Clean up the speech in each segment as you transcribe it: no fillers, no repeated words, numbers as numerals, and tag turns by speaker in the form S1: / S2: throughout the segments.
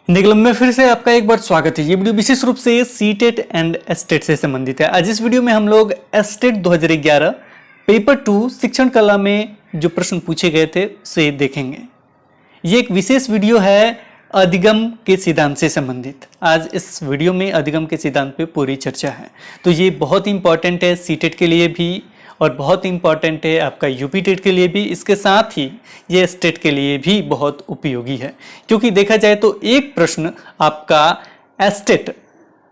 S1: Hindi club में फिर से आपका एक बार स्वागत है। ये वीडियो विशेष रूप से सीटेट एंड एस्टेट से संबंधित है। आज इस वीडियो में हम लोग एस्टेट 2011 पेपर 2 शिक्षण कला में जो प्रश्न पूछे गए थे उसे देखेंगे। ये एक विशेष वीडियो है अधिगम के सिद्धांत से संबंधित। आज इस वीडियो में अधिगम के सिद्धांत पे पूरी चर्चा है, तो ये बहुत इंपॉर्टेंट है सीटेट के लिए भी और बहुत इंपॉर्टेंट है आपका यूपी टेट के लिए भी। इसके साथ ही ये स्टेट के लिए भी बहुत उपयोगी है, क्योंकि देखा जाए तो एक प्रश्न आपका एस्टेट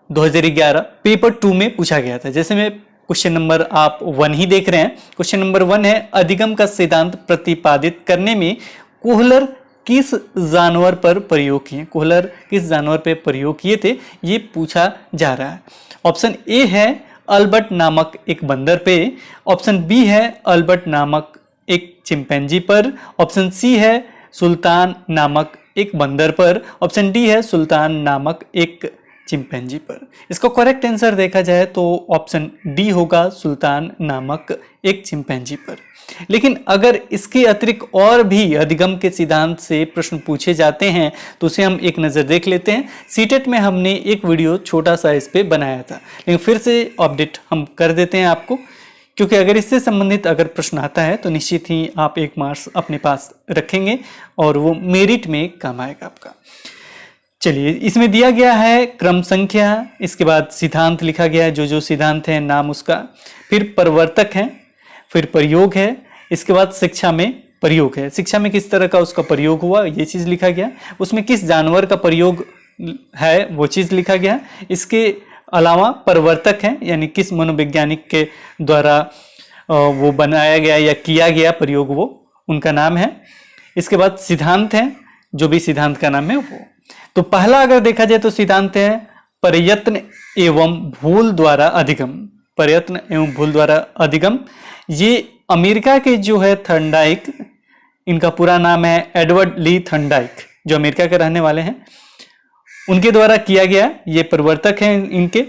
S1: 2011 पेपर 2 में पूछा गया था। जैसे में क्वेश्चन नंबर आप 1 ही देख रहे हैं। क्वेश्चन नंबर 1 है अधिगम का सिद्धांत प्रतिपादित करने में कोहलर किस जानवर पर प्रयोग किए। कोहलर किस जानवर पर प्रयोग किए थे ये पूछा जा रहा है। ऑप्शन ए है अल्बर्ट नामक एक बंदर पे, ऑप्शन बी है अल्बर्ट नामक एक चिंपैंजी पर, ऑप्शन सी है सुल्तान नामक एक बंदर पर, ऑप्शन डी है सुल्तान नामक एक चिंपैंजी पर। इसका करेक्ट आंसर देखा जाए तो ऑप्शन डी होगा सुल्तान नामक एक चिंपैंजी पर। लेकिन अगर इसके अतिरिक्त और भी अधिगम के सिद्धांत से प्रश्न पूछे जाते हैं तो उसे हम एक नज़र देख लेते हैं। सीटेट में हमने एक वीडियो छोटा सा इस पे बनाया था, लेकिन फिर से अपडेट हम कर देते हैं आपको, क्योंकि अगर इससे संबंधित अगर प्रश्न आता है तो निश्चित ही आप 1 मार्क्स अपने पास रखेंगे और वो मेरिट में काम आएगा आपका। चलिए, इसमें दिया गया है क्रम संख्या, इसके बाद सिद्धांत लिखा गया है, जो सिद्धांत है नाम उसका, फिर प्रवर्तक है, फिर प्रयोग है, इसके बाद शिक्षा में प्रयोग है। शिक्षा में किस तरह का उसका प्रयोग हुआ ये चीज़ लिखा गया, उसमें किस जानवर का प्रयोग है वो चीज़ लिखा गया। इसके अलावा प्रवर्तक है, यानी किस मनोवैज्ञानिक के द्वारा वो बनाया गया या किया गया प्रयोग, वो उनका नाम है। इसके बाद सिद्धांत है, जो भी सिद्धांत का नाम है वो। तो पहला अगर देखा जाए तो सिद्धांत है प्रयत्न एवं भूल द्वारा अधिगम। प्रयत्न एवं भूल द्वारा अधिगम, ये अमेरिका के जो है थर्नडाइक, इनका पूरा नाम है एडवर्ड ली थर्नडाइक, जो अमेरिका के रहने वाले हैं, उनके द्वारा किया गया। ये प्रवर्तक हैं इनके।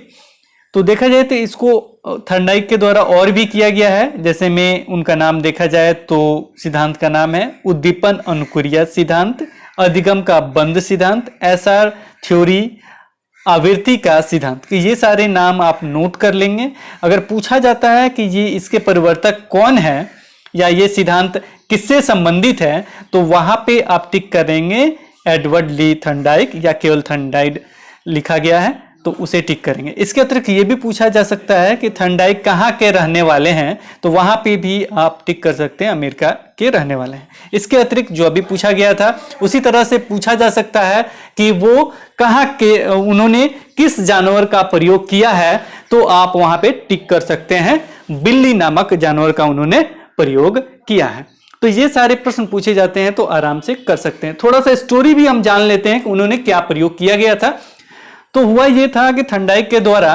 S1: तो देखा जाए तो इसको थर्नडाइक के द्वारा और भी किया गया है। जैसे में उनका नाम देखा जाए तो सिद्धांत का नाम है उद्दीपन अनुक्रिया सिद्धांत, अधिगम का बंद सिद्धांत, एसआर थ्योरी, आवृत्ति का सिद्धांत। कि ये सारे नाम आप नोट कर लेंगे। अगर पूछा जाता है कि ये इसके परिवर्तक कौन है या ये सिद्धांत किससे संबंधित है तो वहां पे आप टिक करेंगे एडवर्ड ली थर्नडाइक, या केवल थर्नडाइक लिखा गया है तो उसे टिक करेंगे। इसके अतिरिक्त ये भी पूछा जा सकता है कि थर्नडाइक कहाँ के रहने वाले हैं, तो वहां पे भी आप टिक कर सकते हैं अमेरिका के रहने वाले हैं। इसके अतिरिक्त जो अभी पूछा गया था उसी तरह से पूछा जा सकता है कि वो कहाँ के, उन्होंने किस जानवर का प्रयोग किया है, तो आप वहां पे टिक कर सकते हैं बिल्ली नामक जानवर का उन्होंने प्रयोग किया है। तो ये सारे प्रश्न पूछे जाते हैं तो आराम से कर सकते हैं। थोड़ा सा स्टोरी भी हम जान लेते हैं कि उन्होंने क्या प्रयोग किया गया था। तो हुआ ये था कि थर्नडाइक के द्वारा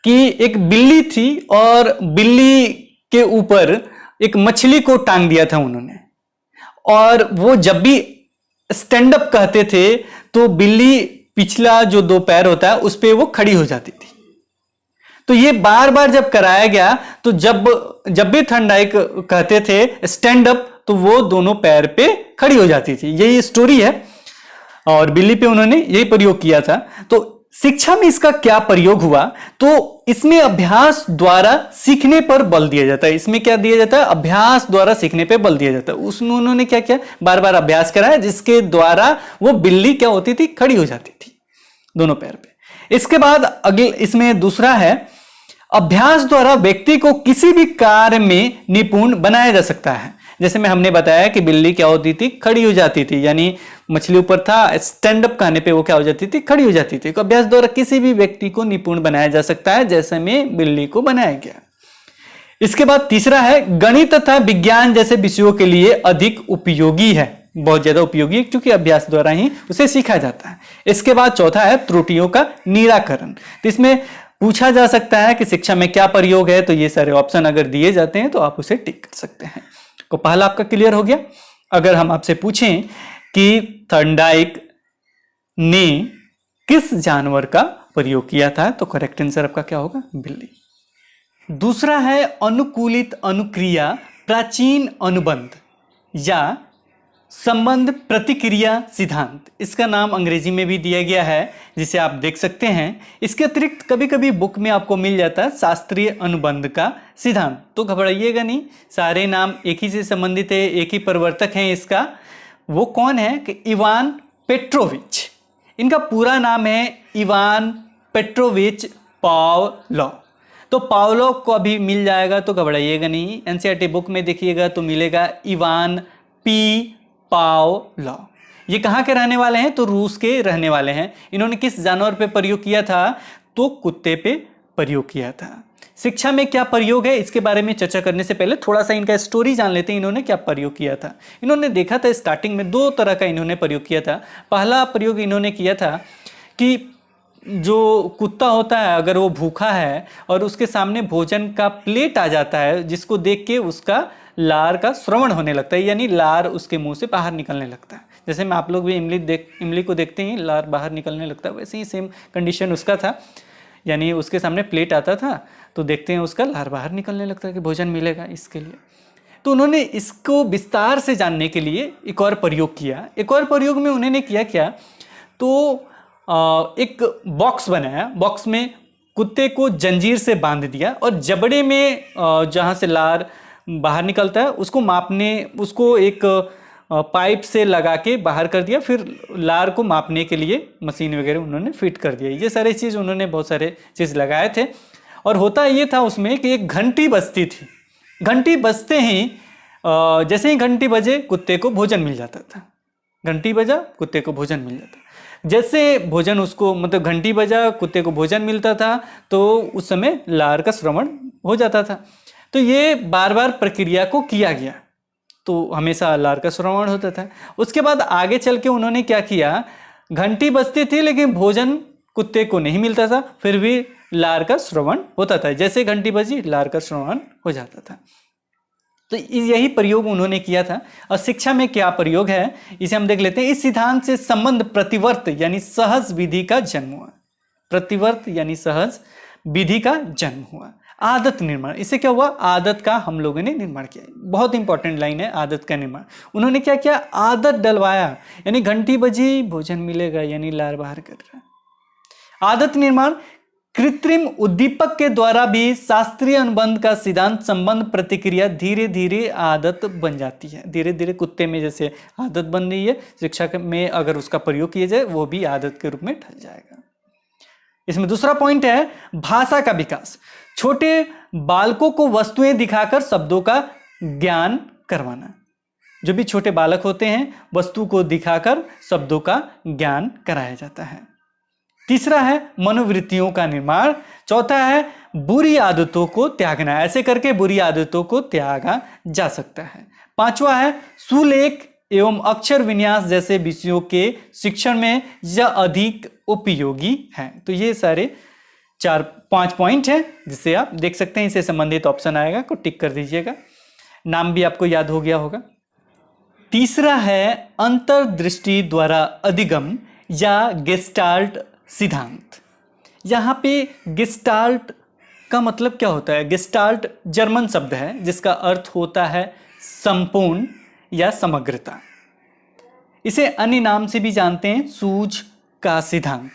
S1: कि एक बिल्ली थी और बिल्ली के ऊपर एक मछली को टांग दिया था उन्होंने, और वो जब भी स्टैंड अप कहते थे तो बिल्ली पिछला जो 2 पैर होता है उस पे वो खड़ी हो जाती थी। तो ये बार बार जब कराया गया तो जब भी थर्नडाइक कहते थे स्टैंड अप तो वो दोनों पैर पे खड़ी हो जाती थी। यही स्टोरी है और बिल्ली पे उन्होंने यही प्रयोग किया था। तो शिक्षा में इसका क्या प्रयोग हुआ, तो इसमें अभ्यास द्वारा सीखने पर बल दिया जाता है। इसमें क्या दिया जाता है, अभ्यास द्वारा सीखने पे बल दिया जाता है। उसमें उन्होंने क्या किया, बार बार अभ्यास कराया जिसके द्वारा वो बिल्ली क्या होती थी, खड़ी हो जाती थी दोनों पैर पे। इसके बाद अगले इसमें दूसरा है अभ्यास द्वारा व्यक्ति को किसी भी कार्य में निपुण बनाया जा सकता है। जैसे में हमने बताया कि बिल्ली क्या होती थी, खड़ी हो जाती थी, यानी मछली ऊपर था, स्टैंड अप कहने पे वो क्या हो जाती थी, खड़ी हो जाती थी। तो अभ्यास द्वारा किसी भी व्यक्ति को निपुण बनाया जा सकता है, जैसे में बिल्ली को बनाया गया। इसके बाद तीसरा है गणित तथा विज्ञान जैसे विषयों के लिए अधिक उपयोगी है, बहुत ज्यादा उपयोगी है, क्योंकि अभ्यास द्वारा ही उसे सीखा जाता है। इसके बाद चौथा है त्रुटियों का निराकरण। तो इसमें पूछा जा सकता है कि शिक्षा में क्या प्रयोग है, तो ये सारे ऑप्शन अगर दिए जाते हैं तो आप उसे टिक कर सकते हैं। तो पहला आपका क्लियर हो गया। अगर हम आपसे पूछें कि थर्नडाइक ने किस जानवर का प्रयोग किया था तो करेक्ट आंसर आपका क्या होगा, बिल्ली। दूसरा है अनुकूलित अनुक्रिया प्राचीन अनुबंध या संबंध प्रतिक्रिया सिद्धांत, इसका नाम अंग्रेजी में भी दिया गया है, जिसे आप देख सकते हैं। इसके अतिरिक्त कभी कभी बुक में आपको मिल जाता है शास्त्रीय अनुबंध का सिद्धांत। तो घबराइएगा नहीं, सारे नाम एक ही से संबंधित है, एक ही प्रवर्तक है इसका। वो कौन है कि इवान पेट्रोविच। इनका पूरा नाम है इवान पेट्रोविच पावलोव। तो पावलोव को अभी मिल जाएगा, तो घबराइएगा नहीं। एनसीईआरटी बुक में देखिएगा तो मिलेगा इवान पी पावलोव। ये कहाँ के रहने वाले हैं? तो रूस के रहने वाले हैं। इन्होंने किस जानवर पे प्रयोग किया था? तो कुत्ते पे प्रयोग किया था। शिक्षा में क्या प्रयोग है, इसके बारे में चर्चा करने से पहले थोड़ा सा इनका स्टोरी जान लेते हैं। इन्होंने क्या प्रयोग किया था? इन्होंने देखा था स्टार्टिंग में 2 तरह का इन्होंने प्रयोग किया था। पहला प्रयोग इन्होंने किया था कि जो कुत्ता होता है, अगर वो भूखा है और उसके सामने भोजन का प्लेट आ जाता है, जिसको देख के उसका लार का श्रवण होने लगता है, यानी लार उसके मुंह से बाहर निकलने लगता है। जैसे में आप लोग भी इमली को देखते हैं, लार बाहर निकलने लगता है, वैसे ही सेम कंडीशन उसका था। यानी उसके सामने प्लेट आता था तो देखते हैं उसका लार बाहर निकलने लगता है कि भोजन मिलेगा इसके लिए। तो उन्होंने इसको विस्तार से जानने के लिए एक और प्रयोग किया। एक और प्रयोग में उन्होंने किया क्या, तो एक बॉक्स बनाया। बॉक्स में कुत्ते को जंजीर से बांध दिया और जबड़े में जहाँ से लार बाहर निकलता है उसको मापने, उसको एक पाइप से लगा के बाहर कर दिया। फिर लार को मापने के लिए मशीन वगैरह उन्होंने फिट कर दिया। ये सारे चीज़ उन्होंने बहुत सारे चीज़ लगाए थे। और होता ये था उसमें कि एक घंटी बजती थी। घंटी बजते ही जैसे ही घंटी बजे कुत्ते को भोजन मिल जाता था। घंटी बजा, कुत्ते को भोजन मिल जाता। जैसे भोजन उसको, मतलब घंटी बजा, कुत्ते को भोजन मिलता था, तो उस समय लार का श्रवण हो जाता था। तो ये बार बार प्रक्रिया को किया गया, तो हमेशा लार का श्रवण होता था। उसके बाद आगे चल के उन्होंने क्या किया, घंटी बजती थी लेकिन भोजन कुत्ते को नहीं मिलता था, फिर भी लार का श्रवण होता था। जैसे घंटी बजी, लार का श्रवण हो जाता था। तो यही प्रयोग उन्होंने किया था। और शिक्षा में क्या प्रयोग है, इसे हम देख लेते हैं। इस सिद्धांत से संबंध प्रतिवर्त यानी सहज विधि का जन्म हुआ। प्रतिवर्त यानी सहज विधि का जन्म हुआ। आदत निर्माण, इससे क्या हुआ, आदत का हम लोगों ने निर्माण किया। बहुत इंपॉर्टेंट लाइन है, आदत का निर्माण। उन्होंने क्या किया, आदत डलवाया, यानी घंटी बजी भोजन मिलेगा, यानी लार बाहर कर रहा है। आदत निर्माण, कृत्रिम उद्दीपक के द्वारा भी शास्त्रीय अनुबंध का सिद्धांत संबंध प्रतिक्रिया धीरे धीरे आदत बन जाती है। धीरे धीरे कुत्ते में जैसे आदत बन रही है, शिक्षा में अगर उसका प्रयोग किया जाए वो भी आदत के रूप में ढल जाएगा। इसमें दूसरा पॉइंट है भाषा का विकास। छोटे बालकों को वस्तुएं दिखाकर शब्दों का ज्ञान करवाना। जो भी छोटे बालक होते हैं, वस्तु को दिखाकर शब्दों का ज्ञान कराया जाता है। तीसरा है मनोवृत्तियों का निर्माण। चौथा है बुरी आदतों को त्यागना। ऐसे करके बुरी आदतों को त्यागा जा सकता है। पांचवा है सुलेख एवं अक्षर विन्यास जैसे विषयों के शिक्षण में यह अधिक उपयोगी है। तो ये सारे 4-5 पॉइंट है जिसे आप देख सकते हैं। इससे संबंधित ऑप्शन आएगा को टिक कर दीजिएगा। नाम भी आपको याद हो गया होगा। तीसरा है अंतर्दृष्टि द्वारा अधिगम या गेस्टाल्ट सिद्धांत। यहाँ पे गेस्टाल्ट का मतलब क्या होता है? गेस्टाल्ट जर्मन शब्द है जिसका अर्थ होता है संपूर्ण या समग्रता। इसे अन्य नाम से भी जानते हैं सूझ का सिद्धांत।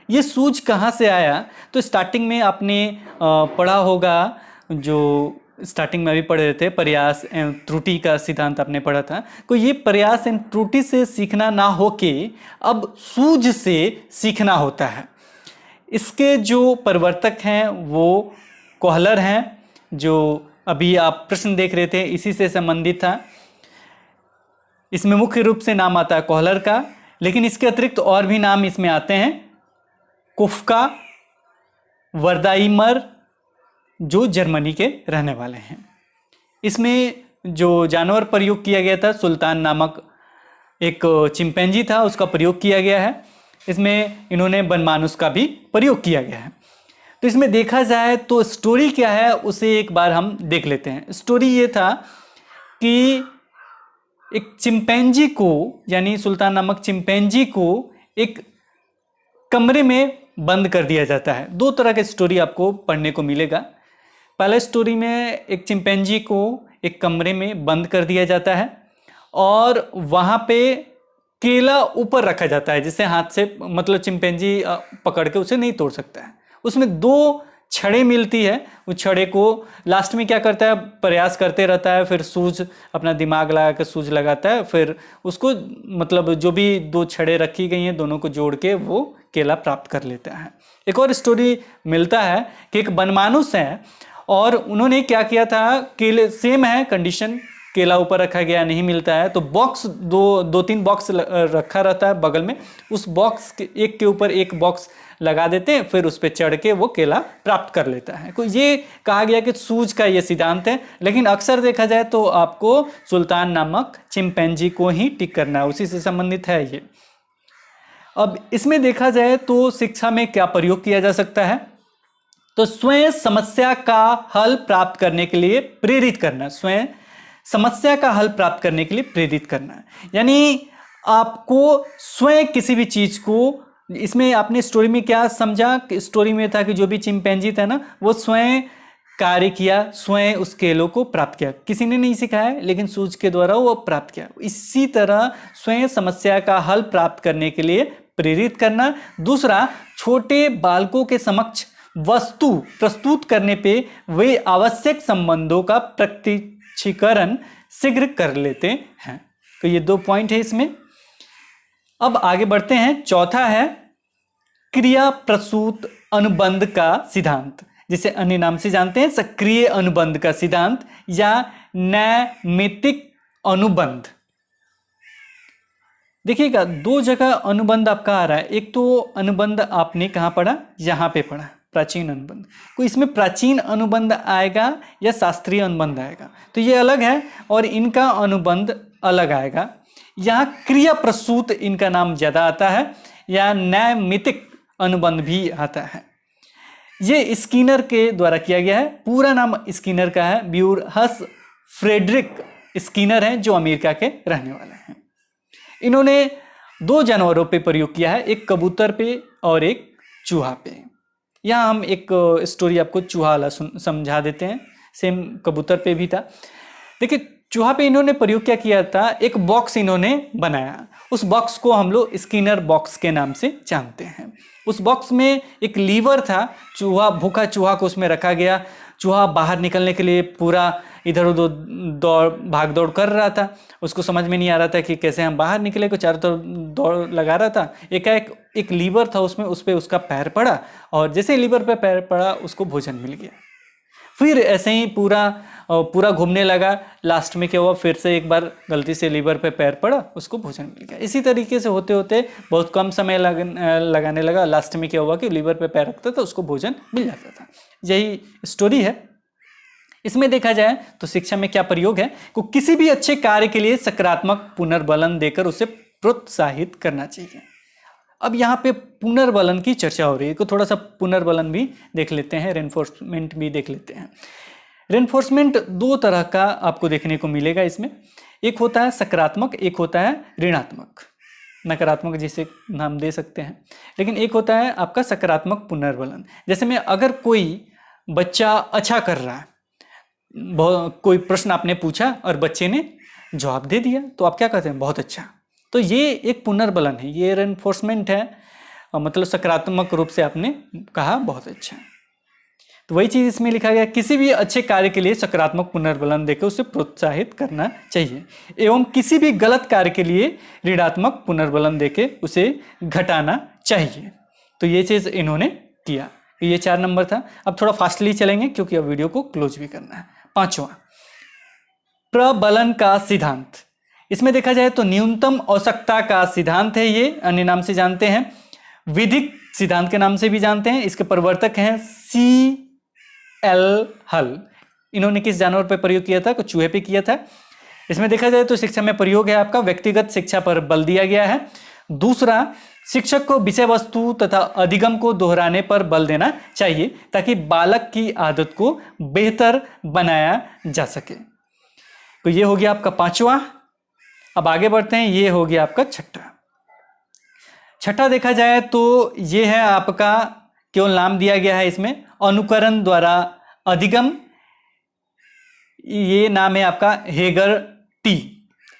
S1: ये सूझ कहाँ से आया? तो स्टार्टिंग में आपने पढ़ा होगा, जो स्टार्टिंग में भी पढ़े थे, प्रयास एवं त्रुटि का सिद्धांत आपने पढ़ा था। तो ये प्रयास एवं त्रुटि से सीखना ना होके अब सूझ से सीखना होता है। इसके जो प्रवर्तक हैं वो कोहलर हैं, जो अभी आप प्रश्न देख रहे थे इसी से संबंधित था। इसमें मुख्य रूप से नाम आता है कोहलर का, लेकिन इसके अतिरिक्त और भी नाम इसमें आते हैं। कुफ्का, वर्दाइमर, जो जर्मनी के रहने वाले हैं। इसमें जो जानवर प्रयोग किया गया था, सुल्तान नामक एक चिंपैंजी था, उसका प्रयोग किया गया है। इसमें इन्होंने बनमानुस का भी प्रयोग किया गया है। तो इसमें देखा जाए तो स्टोरी क्या है उसे एक बार हम देख लेते हैं। स्टोरी ये था कि एक चिंपैंजी को, यानी सुल्तान नामक चिंपैंजी को एक कमरे में बंद कर दिया जाता है। 2 तरह के स्टोरी आपको पढ़ने को मिलेगा। पहले स्टोरी में एक चिंपैंजी को एक कमरे में बंद कर दिया जाता है और वहां पे केला ऊपर रखा जाता है, जिसे हाथ से मतलब चिंपैंजी पकड़ के उसे नहीं तोड़ सकता है। उसमें 2 छड़े मिलती है, उस छड़े को लास्ट में क्या करता है, प्रयास करते रहता है, फिर सूज अपना दिमाग लगा कर सूज लगाता है, फिर उसको मतलब जो भी 2 छड़े रखी गई हैं दोनों को जोड़ के वो केला प्राप्त कर लेता है। एक और स्टोरी मिलता है कि एक बनमानुस है और उन्होंने क्या किया था, केले सेम है कंडीशन, केला ऊपर रखा गया नहीं मिलता है, तो बॉक्स 2-3 बॉक्स रखा रहता है बगल में, उस बॉक्स के एक के ऊपर एक बॉक्स लगा देते हैं, फिर उस पर चढ़ के वो केला प्राप्त कर लेता है। तो ये कहा गया कि सूज का ये सिद्धांत है, लेकिन अक्सर देखा जाए तो आपको सुल्तान नामक चिंपैंजी को ही टिक करना है, उसी से संबंधित है ये। अब इसमें देखा जाए तो शिक्षा में क्या प्रयोग किया जा सकता है, तो स्वयं समस्या का हल प्राप्त करने के लिए प्रेरित करना, स्वयं समस्या का हल प्राप्त करने के लिए प्रेरित करना, यानी आपको स्वयं किसी भी चीज को, इसमें आपने स्टोरी में क्या समझा, स्टोरी में था कि जो भी चिंपैंजी था ना वो स्वयं कार्य किया, स्वयं उस केलों को प्राप्त किया, किसी ने नहीं सिखाया लेकिन सूझ के द्वारा वो प्राप्त किया। इसी तरह स्वयं समस्या का हल प्राप्त करने के लिए प्रेरित करना। दूसरा, छोटे बालकों के समक्ष वस्तु प्रस्तुत करने पे वे आवश्यक संबंधों का प्रत्यक्षीकरण शीघ्र कर लेते हैं। तो ये 2 पॉइंट है इसमें। अब आगे बढ़ते हैं। चौथा है क्रिया प्रसूत अनुबंध का सिद्धांत, जिसे अन्य नाम से जानते हैं सक्रिय अनुबंध का सिद्धांत या नैमित्तिक अनुबंध। देखिएगा 2 जगह अनुबंध आपका आ रहा है, एक तो अनुबंध आपने कहाँ पढ़ा, यहाँ पे पढ़ा प्राचीन अनुबंध, कोई इसमें प्राचीन अनुबंध आएगा या शास्त्रीय अनुबंध आएगा, तो ये अलग है और इनका अनुबंध अलग आएगा। यहाँ क्रिया प्रसूत इनका नाम ज्यादा आता है या नैमित्तिक अनुबंध भी आता है। ये स्किनर के द्वारा किया गया है, पूरा नाम स्किनर का है, ब्यूरहस फ्रेडरिक स्किनर हैं जो अमेरिका के रहने वाले हैं। इन्होंने 2 जानवरों पे प्रयोग किया है, एक कबूतर पे और एक चूहा पे। यहाँ हम एक स्टोरी आपको चूहा वाला समझा देते हैं, सेम कबूतर पे भी था। देखिए चूहा पे इन्होंने प्रयोग क्या किया था, एक बॉक्स इन्होंने बनाया, उस बॉक्स को हम लोग स्किनर बॉक्स के नाम से जानते हैं। उस बॉक्स में एक लीवर था, चूहा भूखा चूहा को उसमें रखा गया, चूहा बाहर निकलने के लिए पूरा इधर उधर भाग दौड़ कर रहा था, उसको समझ में नहीं आ रहा था कि कैसे हम बाहर निकले, को चारों तरफ दौड़ लगा रहा था। एक लीवर था उसमें, उस पर उसका पैर पड़ा और जैसे लीवर पे पैर पड़ा उसको भोजन मिल गया। फिर ऐसे ही पूरा घूमने लगा, लास्ट में क्या हुआ, फिर से एक बार गलती से लीवर पे पैर पड़ा, उसको भोजन मिल गया। इसी तरीके से होते होते बहुत कम समय लगाने लगा, लास्ट में क्या हुआ कि लीवर पे पैर रखता था उसको भोजन मिल जाता था। यही स्टोरी है। इसमें देखा जाए तो शिक्षा में क्या प्रयोग है, को किसी भी अच्छे कार्य के लिए सकारात्मक पुनर्बलन देकर उसे प्रोत्साहित करना चाहिए। अब यहाँ पे पुनर्बलन की चर्चा हो रही है, को थोड़ा सा पुनर्बलन भी देख लेते हैं, रेनफोर्समेंट भी देख लेते हैं। रेनफोर्समेंट 2 तरह का आपको देखने को मिलेगा इसमें, एक होता है सकारात्मक, एक होता है ऋणात्मक, नकारात्मक जिसे नाम दे सकते हैं, लेकिन एक होता है आपका सकारात्मक पुनर्बलन। जैसे में अगर कोई बच्चा अच्छा कर रहा है, कोई प्रश्न आपने पूछा और बच्चे ने जवाब दे दिया, तो आप क्या कहते हैं, बहुत अच्छा, तो ये एक पुनर्बलन है, ये रेनफोर्समेंट है, मतलब सकारात्मक रूप से आपने कहा बहुत अच्छा। तो वही चीज इसमें लिखा गया, किसी भी अच्छे कार्य के लिए सकारात्मक पुनर्बलन देकर उसे प्रोत्साहित करना चाहिए, एवं किसी भी गलत कार्य के लिए ऋणात्मक पुनर्बलन देकर उसे घटाना चाहिए। तो ये चीज इन्होंने किया। ये 4 नंबर था। अब थोड़ा फास्टली चलेंगे क्योंकि अब वीडियो को क्लोज भी करना है। 5वां प्रबलन का सिद्धांत। इसमें देखा जाए तो न्यूनतम आवश्यकता का सिद्धांत है, ये अन्य नाम से जानते हैं, विधिक सिद्धांत के नाम से भी जानते हैं। इसके प्रवर्तक हैं C.L. हल। इन्होंने किस जानवर पर प्रयोग किया था, कुछ चूहे पे किया था। इसमें देखा जाए तो शिक्षा में प्रयोग है आपका व्यक्तिगत शिक्षा पर बल दिया गया है। दूसरा, शिक्षक को विषय वस्तु तथा अधिगम को दोहराने पर बल देना चाहिए ताकि बालक की आदत को बेहतर बनाया जा सके। तो ये हो गया आपका 5वां। अब आगे बढ़ते हैं, ये हो गया आपका 6ठा देखा जाए तो ये है आपका, केवल नाम दिया गया है इसमें, अनुकरण द्वारा अधिगम। ये नाम है आपका हेगर टी।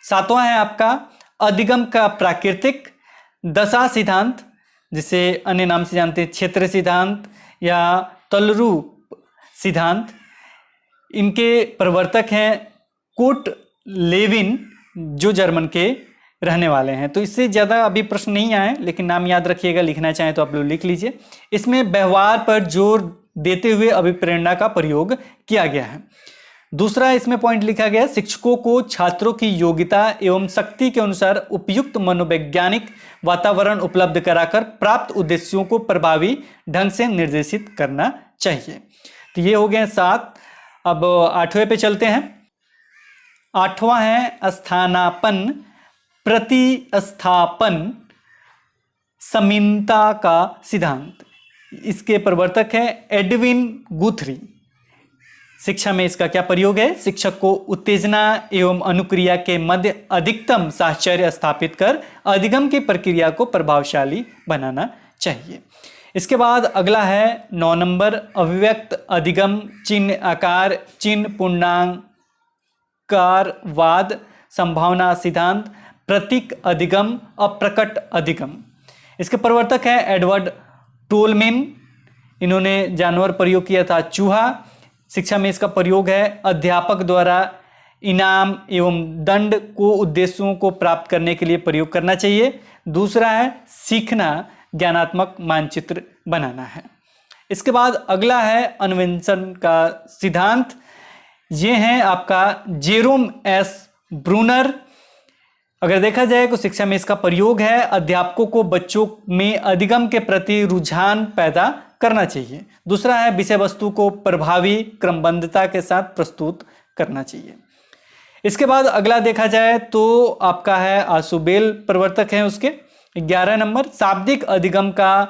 S1: सातवां है आपका अधिगम का प्राकृतिक दशा सिद्धांत, जिसे अन्य नाम से जानते हैं क्षेत्र सिद्धांत या तलरूप सिद्धांत। इनके प्रवर्तक हैं कुर्ट लेविन, जो जर्मन के रहने वाले हैं। तो इससे ज़्यादा अभी प्रश्न नहीं आए, लेकिन नाम याद रखिएगा, लिखना चाहें तो आप लोग लिख लीजिए। इसमें व्यवहार पर जोर देते हुए अभिप्रेरणा का प्रयोग किया गया है। दूसरा इसमें पॉइंट लिखा गया, शिक्षकों को छात्रों की योग्यता एवं शक्ति के अनुसार उपयुक्त मनोवैज्ञानिक वातावरण उपलब्ध कराकर प्राप्त उद्देश्यों को प्रभावी ढंग से निर्देशित करना चाहिए। तो ये हो गए 7। अब 8वें पे चलते हैं। 8वां है स्थानापन्न प्रतिस्थापन समानता का सिद्धांत। इसके प्रवर्तक है एडविन गुथरी। शिक्षा में इसका क्या प्रयोग है? शिक्षक को उत्तेजना एवं अनुक्रिया के मध्य अधिकतम साहचर्य स्थापित कर अधिगम की प्रक्रिया को प्रभावशाली बनाना चाहिए। इसके बाद अगला है 9 नंबर, अभिव्यक्त अधिगम चिन्ह आकार चिन्ह पूर्णांकारवाद संभावना सिद्धांत प्रतीक अधिगम अप्रकट अधिगम। इसके प्रवर्तक है एडवर्ड टोलमेन। इन्होंने जानवर प्रयोग किया था चूहा। शिक्षा में इसका प्रयोग है अध्यापक द्वारा इनाम एवं दंड को उद्देश्यों को प्राप्त करने के लिए प्रयोग करना चाहिए। दूसरा है सीखना ज्ञानात्मक मानचित्र बनाना है। इसके बाद अगला है अन्वेषण का सिद्धांत। ये है आपका जेरोम एस ब्रूनर। अगर देखा जाए तो शिक्षा में इसका प्रयोग है अध्यापकों को बच्चों में अधिगम के प्रति रुझान पैदा करना चाहिए। दूसरा है विषय वस्तु को प्रभावी क्रमबद्धता के साथ प्रस्तुत करना चाहिए। इसके बाद अगला देखा जाए तो आपका है आशुबेल प्रवर्तक है उसके 11 नंबर, शाब्दिक अधिगम का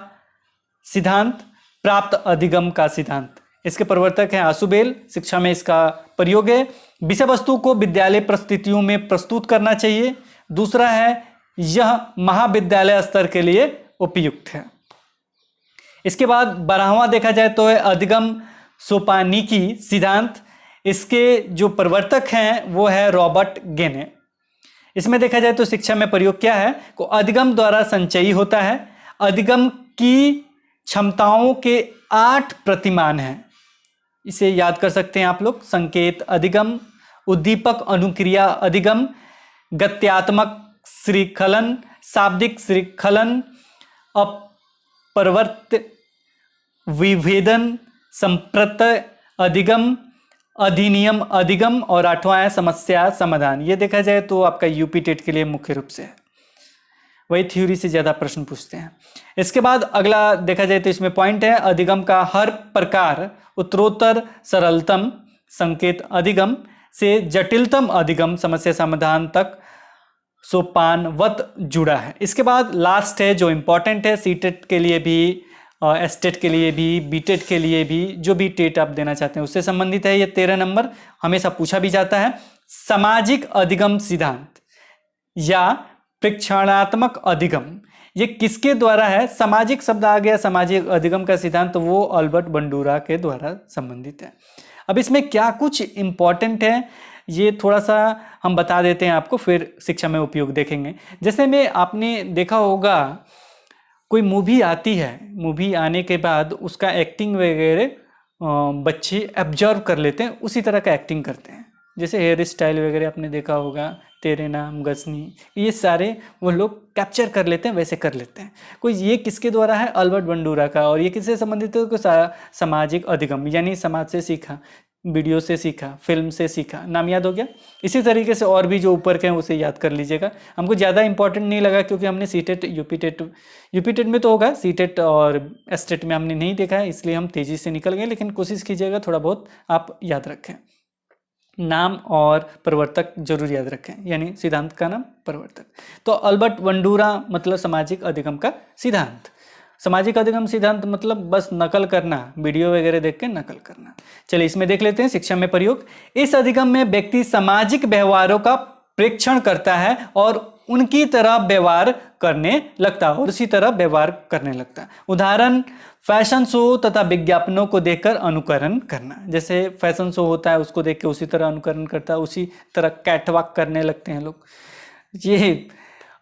S1: सिद्धांत प्राप्त अधिगम का सिद्धांत। इसके प्रवर्तक हैं आशुबेल। शिक्षा में इसका प्रयोग है विषय वस्तु को विद्यालय परिस्थितियों में प्रस्तुत करना चाहिए। दूसरा है यह महाविद्यालय स्तर के लिए उपयुक्त है। इसके बाद 12वां देखा जाए तो है अधिगम सोपानिकी सिद्धांत। इसके जो प्रवर्तक हैं वो है रॉबर्ट गेने। इसमें देखा जाए तो शिक्षा में प्रयोग क्या है को अधिगम द्वारा संचयी होता है। अधिगम की क्षमताओं के 8 प्रतिमान हैं। इसे याद कर सकते हैं आप लोग। संकेत अधिगम, उद्दीपक अनुक्रिया अधिगम, गत्यात्मक श्रृंखलन, शाब्दिक श्रृंखलन, अपरवर्त विभेदन, संप्रत्यय अधिगम, अधिनियम अधिगम और 8वां है समस्या समाधान। ये देखा जाए तो आपका यूपी टेट के लिए मुख्य रूप से है, वही थ्योरी से ज्यादा प्रश्न पूछते हैं। इसके बाद अगला देखा जाए तो इसमें पॉइंट है अधिगम का हर प्रकार उत्तरोत्तर सरलतम संकेत अधिगम से जटिलतम अधिगम समस्या समाधान तक सोपानवत जुड़ा है। इसके बाद लास्ट है जो इंपॉर्टेंट है सीटेट के लिए भी, एस्टेट के लिए भी, बीटेट के लिए भी, जो भी टेट आप देना चाहते हैं उससे संबंधित है। ये 13 नंबर हमेशा पूछा भी जाता है। सामाजिक अधिगम सिद्धांत या प्रेक्षणात्मक अधिगम, ये किसके द्वारा है? सामाजिक शब्द आ गया, सामाजिक अधिगम का सिद्धांत, तो वो अल्बर्ट बंडूरा के द्वारा संबंधित है। अब इसमें क्या कुछ इंपॉर्टेंट है ये थोड़ा सा हम बता देते हैं आपको, फिर शिक्षा में उपयोग देखेंगे। जैसे में आपने देखा होगा कोई मूवी आती है, मूवी आने के बाद उसका एक्टिंग वगैरह बच्चे एब्जॉर्व कर लेते हैं, उसी तरह का एक्टिंग करते हैं। जैसे हेयर स्टाइल वगैरह आपने देखा होगा, तेरे नाम गजनी, ये सारे वो लोग कैप्चर कर लेते हैं, वैसे कर लेते हैं। कोई ये किसके द्वारा है? अल्बर्ट बंडूरा का। और ये किससे संबंधित है? सामाजिक अधिगम, यानी समाज से सीखा, वीडियो से सीखा, फिल्म से सीखा। नाम याद हो गया। इसी तरीके से और भी जो ऊपर के हैं उसे याद कर लीजिएगा। हमको ज़्यादा इंपॉर्टेंट नहीं लगा क्योंकि हमने सीटेट यूपीटेट में तो होगा, सीटेट और एस्टेट में हमने नहीं देखा है, इसलिए हम तेज़ी से निकल गए। लेकिन कोशिश कीजिएगा थोड़ा बहुत आप याद रखें, नाम और प्रवर्तक जरूर याद रखें, यानी सिद्धांत का नाम प्रवर्तक। तो अल्बर्ट बंडूरा मतलब सामाजिक अधिगम का सिद्धांत। सामाजिक अधिगम सिद्धांत मतलब बस नकल करना, वीडियो वगैरह देख के नकल करना। चलिए इसमें देख लेते हैं शिक्षा में प्रयोग। इस अधिगम में व्यक्ति सामाजिक व्यवहारों का प्रेक्षण करता है और उनकी तरह व्यवहार करने लगता है और उसी तरह व्यवहार करने लगता है। उदाहरण, फैशन शो तथा विज्ञापनों को देखकर अनुकरण करना। जैसे फैशन शो होता है उसको देख के उसी तरह अनुकरण करता है, उसी तरह कैटवॉक करने लगते हैं लोग। ये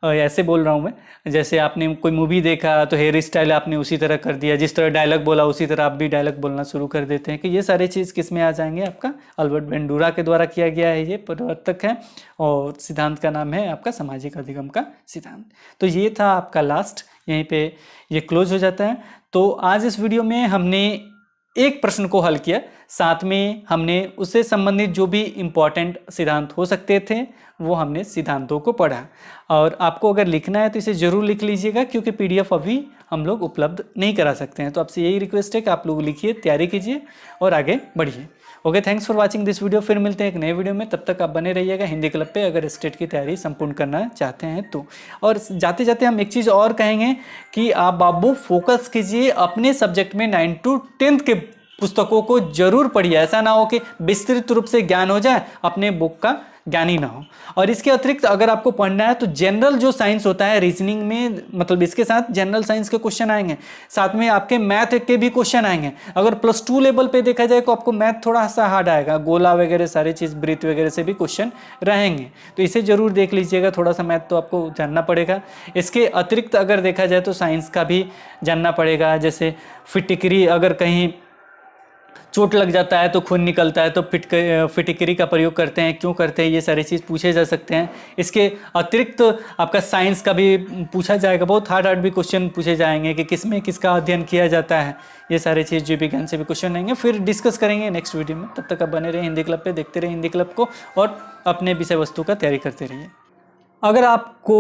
S1: ऐसे बोल रहा हूँ मैं, जैसे आपने कोई मूवी देखा तो हेयर स्टाइल आपने उसी तरह कर दिया, जिस तरह डायलॉग बोला उसी तरह आप भी डायलॉग बोलना शुरू कर देते हैं। कि ये सारे चीज़ किस में आ जाएंगे, आपका अल्बर्ट बेंडूरा के द्वारा किया गया है, ये प्रवर्तक है और सिद्धांत का नाम है आपका सामाजिक अधिगम का सिद्धांत। तो ये था आपका लास्ट, यहीं पे ये क्लोज हो जाता है। तो आज इस वीडियो में हमने एक प्रश्न को हल किया, साथ में हमने उससे संबंधित जो भी इम्पोर्टेंट सिद्धांत हो सकते थे वो हमने सिद्धांतों को पढ़ा। और आपको अगर लिखना है तो इसे ज़रूर लिख लीजिएगा, क्योंकि पीडीएफ अभी हम लोग उपलब्ध नहीं करा सकते हैं। तो आपसे यही रिक्वेस्ट है कि आप लोग लिखिए, तैयारी कीजिए और आगे बढ़िए। Okay, thanks for watching this video. फिर मिलते हैं एक नए वीडियो में, तब तक आप बने रहिएगा हिंदी क्लब पे, अगर स्टेट की तैयारी संपूर्ण करना चाहते हैं तो। और जाते जाते हम एक चीज़ और कहेंगे कि आप बाबू फोकस कीजिए अपने सब्जेक्ट में, 9 to 10 के पुस्तकों को जरूर पढ़िए। ऐसा ना हो कि विस्तृत रूप से ज्ञान हो जाए, अपने बुक का ज्ञान ही ना हो। और इसके अतिरिक्त अगर आपको पढ़ना है तो जनरल जो साइंस होता है रीजनिंग में, मतलब इसके साथ जनरल साइंस के क्वेश्चन आएंगे, साथ में आपके मैथ के भी क्वेश्चन आएंगे। अगर +2 लेवल पे देखा जाए तो आपको मैथ थोड़ा सा हार्ड आएगा, गोला वगैरह सारी चीज़, ब्रीथ वगैरह से भी क्वेश्चन रहेंगे, तो इसे जरूर देख लीजिएगा। थोड़ा सा मैथ तो आपको जानना पड़ेगा। इसके अतिरिक्त अगर देखा जाए तो साइंस का भी जानना पड़ेगा। जैसे फिटिकरी, अगर कहीं चोट लग जाता है तो खून निकलता है तो फिटिकरी का प्रयोग करते हैं, क्यों करते हैं, ये सारी चीज़ पूछे जा सकते हैं। इसके अतिरिक्त आपका साइंस का भी पूछा जाएगा, बहुत हार्ड भी क्वेश्चन पूछे जाएंगे कि किस में किसका अध्ययन किया जाता है। ये सारी चीज़ जीव विज्ञान से भी क्वेश्चन आएंगे, फिर डिस्कस करेंगे नेक्स्ट वीडियो में। तब तक आप बने रहिए हिंदी क्लब पे, देखते रहिए हिंदी क्लब को और अपने विषय वस्तु का तैयारी करते रहिए। अगर आपको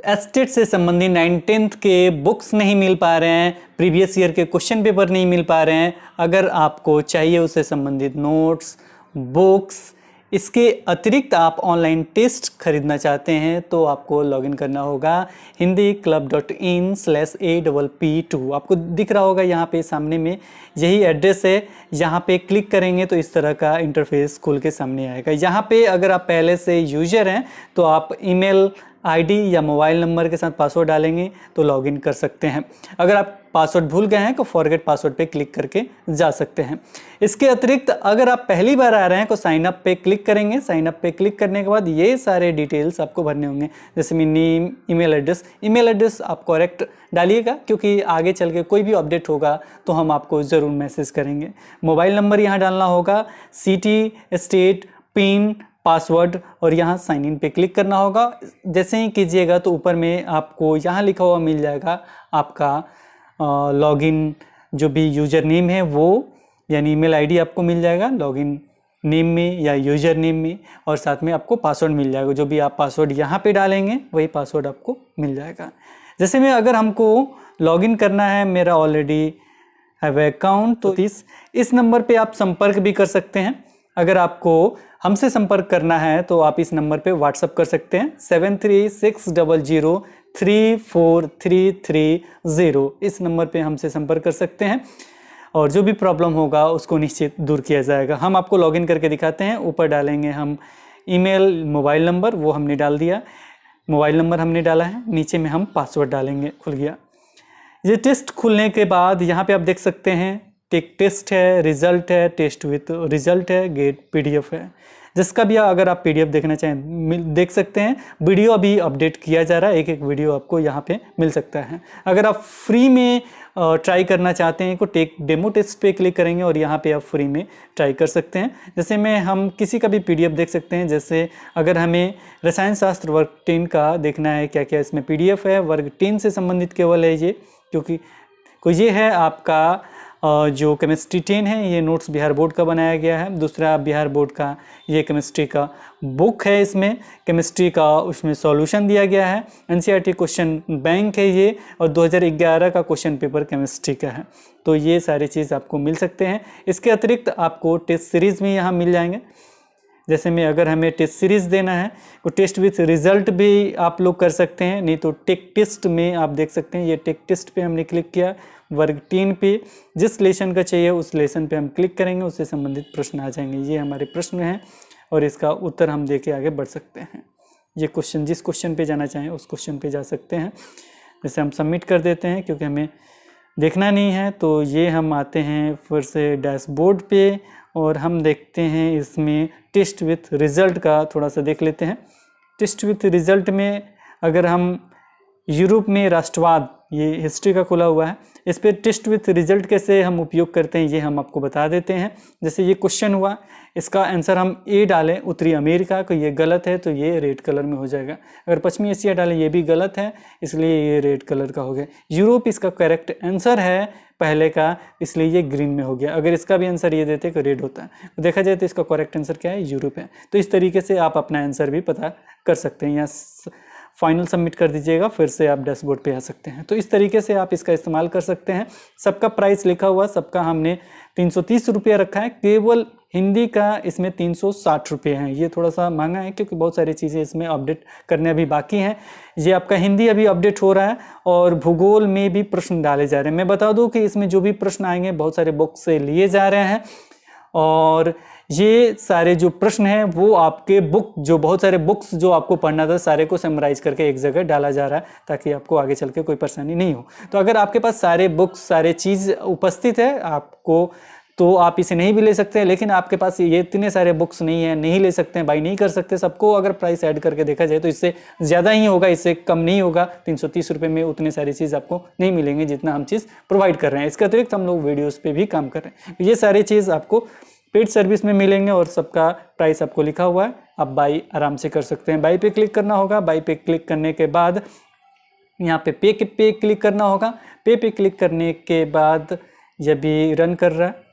S1: एस्टेट से संबंधित 9-10 के बुक्स नहीं मिल पा रहे हैं, प्रीवियस ईयर के क्वेश्चन पेपर नहीं मिल पा रहे हैं, अगर आपको चाहिए उससे संबंधित नोट्स, बुक्स, इसके अतिरिक्त आप ऑनलाइन टेस्ट खरीदना चाहते हैं तो आपको लॉगिन करना होगा hindiclub.in/APP2। आपको दिख रहा होगा यहाँ पे सामने में, यही एड्रेस है। यहाँ पे क्लिक करेंगे तो इस तरह का इंटरफेस खुल के सामने आएगा। यहाँ पे अगर आप पहले से यूजर हैं तो आप ईमेल आईडी या मोबाइल नंबर के साथ पासवर्ड डालेंगे तो लॉगिन कर सकते हैं। अगर आप पासवर्ड भूल गए हैं तो फॉरगेट पासवर्ड पे क्लिक करके जा सकते हैं। इसके अतिरिक्त अगर आप पहली बार आ रहे हैं तो साइन अप पे क्लिक करेंगे। साइन अप पे क्लिक करने के बाद ये सारे डिटेल्स आपको भरने होंगे, जैसे मेरी नेम, ईमेल एड्रेस आप करेक्ट डालिएगा, क्योंकि आगे चल के कोई भी अपडेट होगा तो हम आपको ज़रूर मैसेज करेंगे। मोबाइल नंबर यहाँ डालना होगा, सिटी, स्टेट, पिन, पासवर्ड और यहाँ साइन इन पे क्लिक करना होगा। जैसे ही कीजिएगा तो ऊपर में आपको यहाँ लिखा हुआ मिल जाएगा आपका लॉगिन, जो भी यूज़र नेम है वो, यानी ईमेल आईडी आपको मिल जाएगा लॉगिन नेम में या यूज़र नेम में, और साथ में आपको पासवर्ड मिल जाएगा। जो भी आप पासवर्ड यहाँ पे डालेंगे वही पासवर्ड आपको मिल जाएगा। जैसे में अगर हमको लॉगिन करना है, मेरा ऑलरेडी हैव अकाउंट, तो इस नंबर पे आप संपर्क भी कर सकते हैं। अगर आपको हमसे संपर्क करना है तो आप इस नंबर पे व्हाट्सअप कर सकते हैं 7360034330। इस नंबर पे हमसे संपर्क कर सकते हैं और जो भी प्रॉब्लम होगा उसको निश्चित दूर किया जाएगा। हम आपको लॉगिन करके दिखाते हैं। ऊपर डालेंगे हम ईमेल, मोबाइल नंबर, वो हमने डाल दिया, मोबाइल नंबर हमने डाला है। नीचे में हम पासवर्ड डालेंगे, खुल गया। ये टेस्ट खुलने के बाद यहाँ पे आप देख सकते हैं टेक टेस्ट है, रिजल्ट है, टेस्ट विथ रिजल्ट है, गेट पीडीएफ है। जिसका भी अगर आप पीडीएफ देखना चाहें देख सकते हैं। वीडियो अभी अपडेट किया जा रहा है, एक एक वीडियो आपको यहाँ पे मिल सकता है। अगर आप फ्री में ट्राई करना चाहते हैं तो टेक डेमो टेस्ट पे क्लिक करेंगे और यहाँ पे आप फ्री में ट्राई कर सकते हैं। जैसे में हम किसी का भी पीडीएफ देख सकते हैं। जैसे अगर हमें रसायन शास्त्र वर्ग 10 का देखना है, क्या क्या इसमें पीडीएफ है, वर्ग 10 से संबंधित केवल है ये, क्योंकि ये है आपका जो केमिस्ट्री 10 है, ये नोट्स बिहार बोर्ड का बनाया गया है। दूसरा बिहार बोर्ड का ये केमिस्ट्री का बुक है, इसमें केमिस्ट्री का उसमें सॉल्यूशन दिया गया है। एनसीईआरटी क्वेश्चन बैंक है ये, और 2011 का क्वेश्चन पेपर केमिस्ट्री का है। तो ये सारी चीज़ आपको मिल सकते हैं। इसके अतिरिक्त आपको टेस्ट सीरीज़ में यहाँ मिल जाएंगे। जैसे में अगर हमें टेस्ट सीरीज़ देना है तो टेस्ट विथ रिजल्ट भी आप लोग कर सकते हैं, नहीं तो टेक टेस्ट में आप देख सकते हैं। ये टेक टेस्ट पे हमने क्लिक किया, वर्ग 3 पे जिस लेसन का चाहिए उस लेसन पे हम क्लिक करेंगे, उससे संबंधित प्रश्न आ जाएंगे। ये हमारे प्रश्न हैं और इसका उत्तर हम देके आगे बढ़ सकते हैं। ये क्वेश्चन, जिस क्वेश्चन पे जाना चाहें उस क्वेश्चन पे जा सकते हैं। जैसे हम सबमिट कर देते हैं क्योंकि हमें देखना नहीं है, तो ये हम आते हैं फिर से डैशबोर्ड पे और हम देखते हैं इसमें टेस्ट विथ रिज़ल्ट का थोड़ा सा देख लेते हैं। टेस्ट विथ रिज़ल्ट में अगर हम यूरोप में राष्ट्रवाद, ये हिस्ट्री का खुला हुआ है, इस पर टेस्ट विथ रिजल्ट कैसे हम उपयोग करते हैं ये हम आपको बता देते हैं। जैसे ये क्वेश्चन हुआ, इसका आंसर हम ए डालें उत्तरी अमेरिका, को ये गलत है तो ये रेड कलर में हो जाएगा। अगर पश्चिमी एशिया डालें ये भी गलत है, इसलिए ये रेड कलर का हो गया। यूरोप इसका करेक्ट आंसर है पहले का, इसलिए ये ग्रीन में हो गया। अगर इसका भी आंसर ये देते तो रेड होता है। तो देखा जाए तो इसका करेक्ट आंसर क्या है, यूरोप है। तो इस तरीके से आप अपना आंसर भी पता कर सकते हैं। यहाँ फाइनल सबमिट कर दीजिएगा, फिर से आप डैशबोर्ड पे आ सकते हैं। तो इस तरीके से आप इसका इस्तेमाल कर सकते हैं। सबका प्राइस लिखा हुआ, सबका हमने 330 रुपये रखा है। केवल हिंदी का इसमें 360 रुपये हैं। ये थोड़ा सा महंगा है क्योंकि बहुत सारी चीज़ें इसमें अपडेट करने अभी बाकी हैं। ये आपका हिंदी अभी अपडेट हो रहा है और भूगोल में भी प्रश्न डाले जा रहे हैं। मैं बता दूं कि इसमें जो भी प्रश्न आएंगे बहुत सारे बुक से लिए जा रहे हैं और ये सारे जो प्रश्न हैं वो आपके बुक, जो बहुत सारे बुक्स जो आपको पढ़ना था सारे को समराइज करके एक जगह डाला जा रहा है ताकि आपको आगे चल के कोई परेशानी नहीं हो। तो अगर आपके पास सारे बुक्स, सारे चीज़ उपस्थित है आपको, तो आप इसे नहीं भी ले सकते हैं। लेकिन आपके पास ये इतने सारे बुक्स नहीं है, नहीं ले सकते हैं, बाई नहीं कर सकते सबको। अगर प्राइस ऐड करके देखा जाए तो इससे ज़्यादा ही होगा, इससे कम नहीं होगा। 330 रुपये में उतने सारी चीज़ आपको नहीं मिलेंगे जितना हम चीज़ प्रोवाइड कर रहे हैं। इसके अतिरिक्त हम लोग वीडियोज़ पे भी काम कर रहे हैं। ये सारी चीज़ आपको पेड सर्विस में मिलेंगे और सबका प्राइस आपको लिखा हुआ है। आप बाई आराम से कर सकते हैं। बाई पे क्लिक करना होगा। बाई पे क्लिक करने के बाद यहाँ पे पे क्लिक करना होगा। पे क्लिक करने के बाद जब भी रन कर रहा है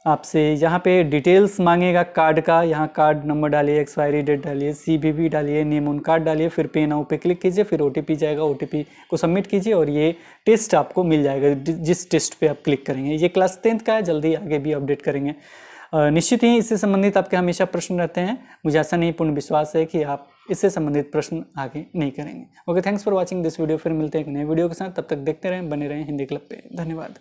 S1: आपसे यहाँ पे डिटेल्स मांगेगा कार्ड का। यहाँ कार्ड नंबर डालिए, एक्सपायरी डेट डालिए, CVV डालिए, नेम ऑन कार्ड डालिए, फिर पे नाउ पे क्लिक कीजिए, फिर OTP जाएगा, OTP को सबमिट कीजिए और ये टेस्ट आपको मिल जाएगा जिस टेस्ट पे आप क्लिक करेंगे। ये क्लास 10th का है, जल्दी आगे भी अपडेट करेंगे। निश्चित ही इससे संबंधित आपके हमेशा प्रश्न रहते हैं। मुझे ऐसा नहीं, पूर्ण विश्वास है कि आप इससे संबंधित प्रश्न आगे नहीं करेंगे। Okay, thanks for watching this video. फिर मिलते हैं एक नए वीडियो के साथ। तब तक देखते रहें, बने रहें हिंदी क्लब पे। धन्यवाद।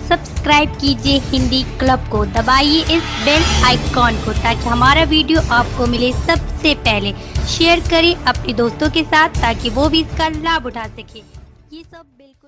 S2: सब्सक्राइब कीजिए हिंदी क्लब को, दबाइए इस बेल आइकॉन को ताकि हमारा वीडियो आपको मिले सबसे पहले। शेयर करें अपने दोस्तों के साथ ताकि वो भी इसका लाभ उठा सके। ये सब बिल्कुल